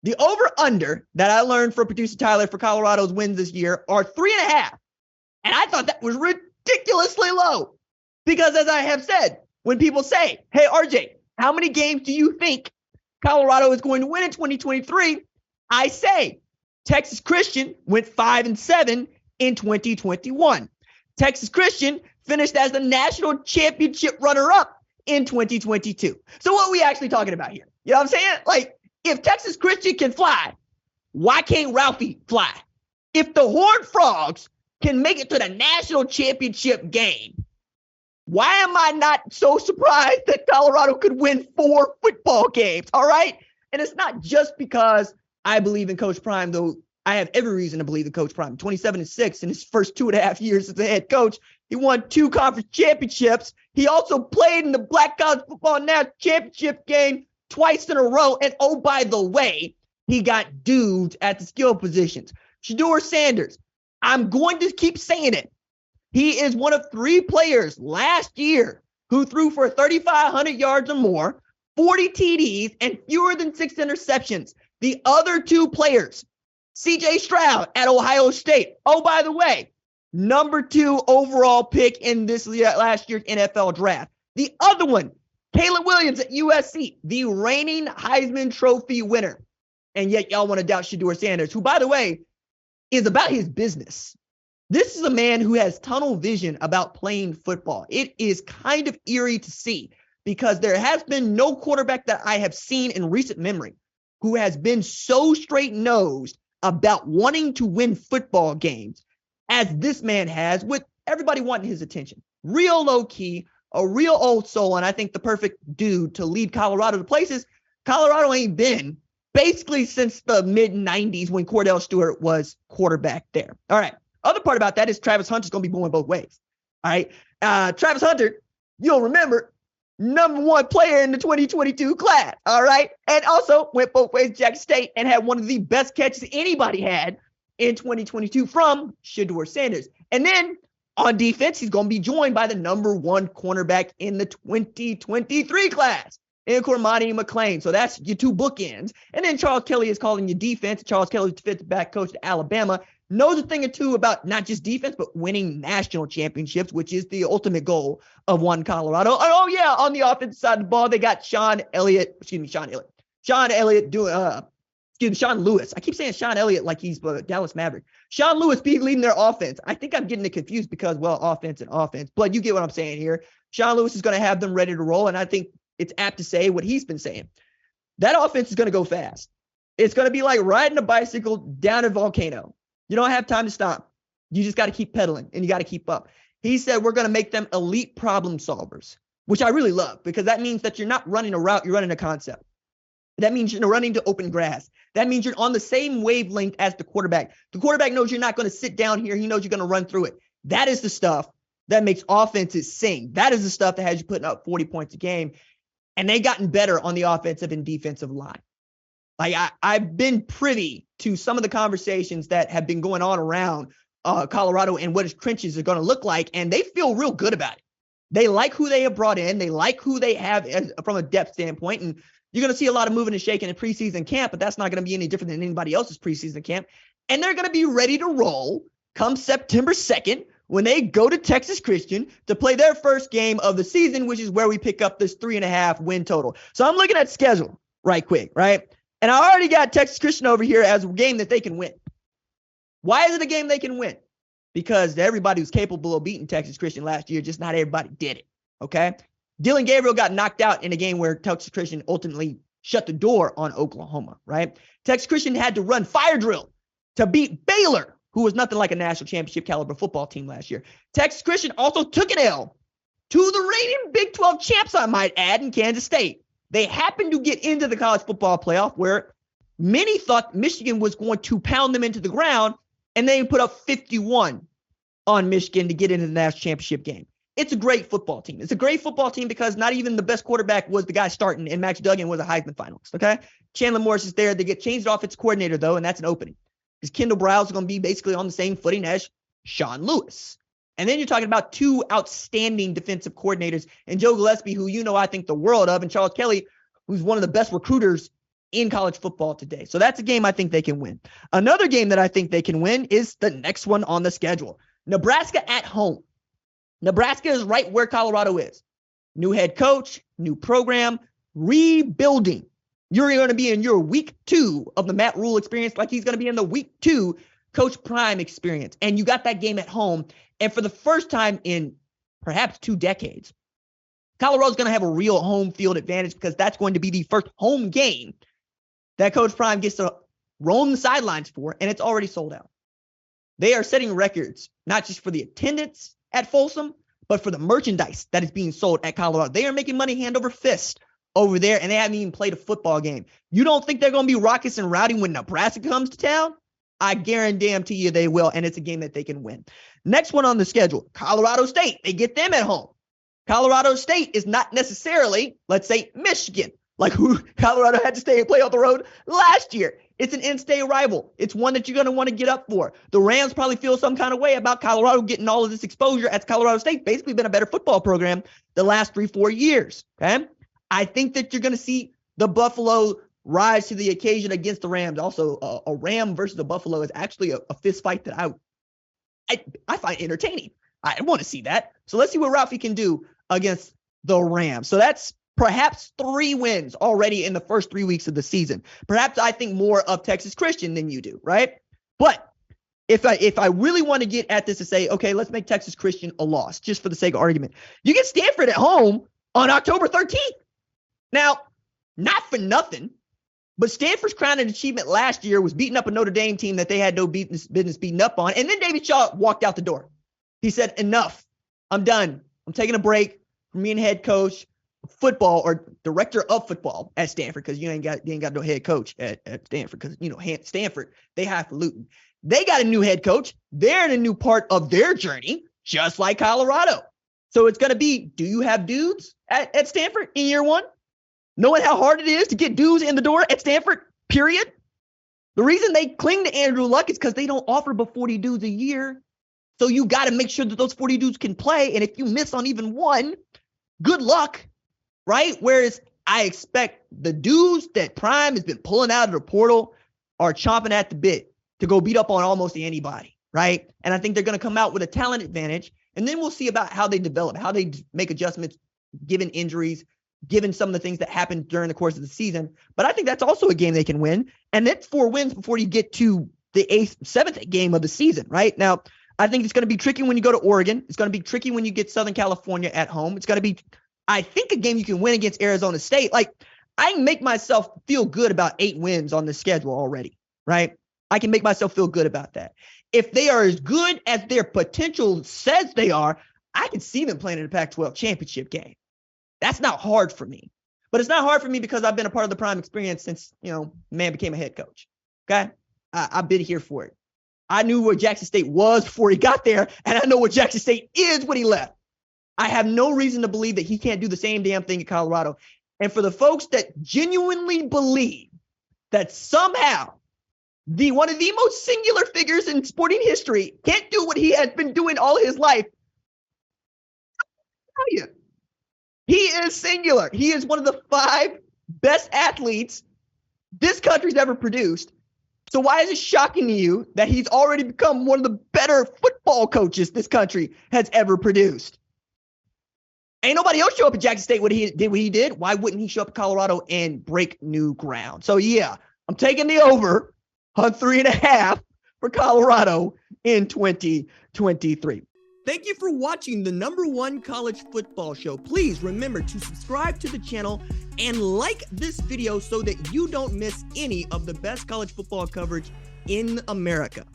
The over-under that I learned from producer Tyler for Colorado's wins this year are 3.5. And I thought that was ridiculously low. Because as I have said, when people say, hey, RJ, how many games do you think Colorado is going to win in 2023? I say Texas Christian went 5-7 in 2021. Texas Christian finished as the national championship runner-up in 2022. So what are we actually talking about here? You know what I'm saying? Like, if Texas Christian can fly, why can't Ralphie fly? If the Horned Frogs can make it to the national championship game, why am I not so surprised that Colorado could win 4 football games? All right. And it's not just because I believe in Coach Prime, though I have every reason to believe in Coach Prime. 27-6 in his first 2.5 years as the head coach. He won 2 conference championships. He also played in the Black College Football National Championship game twice in a row. And oh, by the way, he got duped at the skill positions. Deion Sanders, I'm going to keep saying it. He is one of 3 players last year who threw for 3,500 yards or more, 40 TDs, and fewer than 6 interceptions. The other 2 players, C.J. Stroud at Ohio State. Oh, by the way, number 2 overall pick in this last year's NFL draft. The other one, Caleb Williams at USC, the reigning Heisman Trophy winner. And yet y'all want to doubt Deion Sanders, who, by the way, is about his business. This is a man who has tunnel vision about playing football. It is kind of eerie to see because there has been no quarterback that I have seen in recent memory who has been so straight-nosed about wanting to win football games as this man has, with everybody wanting his attention. Real low-key, a real old soul, and I think the perfect dude to lead Colorado to places Colorado ain't been basically since the mid-90s when Cordell Stewart was quarterback there. All right. Other part about that is Travis Hunter's going to be going both ways. All right. Travis Hunter, you'll remember, number 1 player in the 2022 class. All right. And also went both ways to Jackson State and had one of the best catches anybody had in 2022 from Deion Sanders. And then on defense, he's going to be joined by the number 1 cornerback in the 2023 class in Cormani McClain. So that's your 2 bookends. And then Charles Kelly is calling you defense. Charles Kelly, defensive back coach to Alabama, knows a thing or two about not just defense, but winning national championships, which is the ultimate goal of one Colorado. And oh yeah, on the offensive side of the ball, they got Sean Lewis. I keep saying Sean Elliott like he's Dallas Maverick. Sean Lewis be leading their offense. I think I'm getting it confused because, well, offense, but you get what I'm saying here. Sean Lewis is going to have them ready to roll, and I think it's apt to say what he's been saying. That offense is going to go fast. It's going to be like riding a bicycle down a volcano. You don't have time to stop. You just got to keep pedaling, and you got to keep up. He said we're going to make them elite problem solvers, which I really love because that means that you're not running a route, you're running a concept. That means you're running to open grass. That means you're on the same wavelength as the quarterback. The quarterback knows you're not going to sit down here. He knows you're going to run through it. That is the stuff that makes offenses sing. That is the stuff that has you putting up 40 points a game. And they've gotten better on the offensive and defensive line. Like I've been privy to some of the conversations that have been going on around Colorado and what his trenches are going to look like, and they feel real good about it. They like who they have brought in. They like who they have from a depth standpoint, and you're going to see a lot of moving and shaking in preseason camp, but that's not going to be any different than anybody else's preseason camp. And they're going to be ready to roll come September 2nd when they go to Texas Christian to play their first game of the season, which is where we pick up this 3.5 win total. So I'm looking at schedule right quick, right? And I already got Texas Christian over here as a game that they can win. Why is it a game they can win? Because everybody was capable of beating Texas Christian last year, just not everybody did it, okay? Dylan Gabriel got knocked out in a game where Texas Christian ultimately shut the door on Oklahoma, right? Texas Christian had to run fire drill to beat Baylor, who was nothing like a national championship caliber football team last year. Texas Christian also took an L to the reigning Big 12 champs, I might add, in Kansas State. They happened to get into the college football playoff where many thought Michigan was going to pound them into the ground, and they put up 51 on Michigan to get into the national championship game. It's a great football team. It's a great football team because not even the best quarterback was the guy starting, and Max Duggan was a Heisman finalist, okay? Chandler Morris is there. They get changed offensive coordinator, though, and that's an opening. Because Kendall Browse is going to be basically on the same footing as Sean Lewis. And then you're talking about 2 outstanding defensive coordinators, and Joe Gillespie, who you know I think the world of, and Charles Kelly, who's one of the best recruiters in college football today. So that's a game I think they can win. Another game that I think they can win is the next one on the schedule. Nebraska at home. Nebraska is right where Colorado is. New head coach, new program, rebuilding. You're going to be in your week 2 of the Matt Rule experience like he's going to be in the week 2 Coach Prime experience. And you got that game at home. And for the first time in perhaps 2 decades, Colorado's going to have a real home field advantage because that's going to be the first home game that Coach Prime gets to roam the sidelines for, and it's already sold out. They are setting records, not just for the attendance at Folsom, but for the merchandise that is being sold at Colorado. They are making money hand over fist over there, and they haven't even played a football game. You don't think they're going to be raucous and rowdy when Nebraska comes to town? I guarantee you they will, and it's a game that they can win. Next one on the schedule, Colorado State. They get them at home. Colorado State is not necessarily, let's say, Michigan, like who Colorado had to stay and play on the road last year. It's an in-state rival. It's one that you're going to want to get up for. The Rams probably feel some kind of way about Colorado getting all of this exposure as Colorado State basically been a better football program the last 3-4 years. Okay, I think that you're going to see the Buffalo rise to the occasion against the Rams. Also, a Ram versus a Buffalo is actually a fist fight that I find entertaining. I want to see that. So let's see what Ralphie can do against the Rams. So that's perhaps 3 wins already in the first 3 weeks of the season. Perhaps I think more of Texas Christian than you do, right? But if I really want to get at this to say, okay, let's make Texas Christian a loss, just for the sake of argument. You get Stanford at home on October 13th. Now, not for nothing, but Stanford's crowning achievement last year was beating up a Notre Dame team that they had no business beating up on. And then David Shaw walked out the door. He said, enough. I'm done. I'm taking a break from being head coach football or director of football at Stanford, because you ain't got no head coach at Stanford, because Stanford, they highfalutin. They got a new head coach. They're in a new part of their journey, just like Colorado. So it's going to be, do you have dudes at Stanford in year 1? Knowing how hard it is to get dudes in the door at Stanford, period. The reason they cling to Andrew Luck is because they don't offer but 40 dudes a year. So you got to make sure that those 40 dudes can play. And if you miss on even one, good luck, right? Whereas I expect the dudes that Prime has been pulling out of the portal are chomping at the bit to go beat up on almost anybody, right? And I think they're going to come out with a talent advantage. And then we'll see about how they develop, how they make adjustments given injuries, given some of the things that happened during the course of the season. But I think that's also a game they can win. And that's 4 wins before you get to the 7th game of the season, right? Now, I think it's going to be tricky when you go to Oregon. It's going to be tricky when you get Southern California at home. It's going to be, I think, a game you can win against Arizona State. Like, I can make myself feel good about 8 wins on the schedule already, right? I can make myself feel good about that. If they are as good as their potential says they are, I can see them playing in the Pac-12 championship game. That's not hard for me. But it's not hard for me because I've been a part of the Prime experience since, man became a head coach. Okay? I've been here for it. I knew where Jackson State was before he got there, and I know what Jackson State is when he left. I have no reason to believe that he can't do the same damn thing at Colorado. And for the folks that genuinely believe that somehow one of the most singular figures in sporting history can't do what he has been doing all his life, I'll tell you, he is singular. He is one of the 5 best athletes this country's ever produced. So why is it shocking to you that he's already become one of the better football coaches this country has ever produced? Ain't nobody else show up at Jackson State what he did. Why wouldn't he show up at Colorado and break new ground? So yeah, I'm taking the over on 3.5 for Colorado in 2023. Thank you for watching the #1 college football show. Please remember to subscribe to the channel and like this video so that you don't miss any of the best college football coverage in America.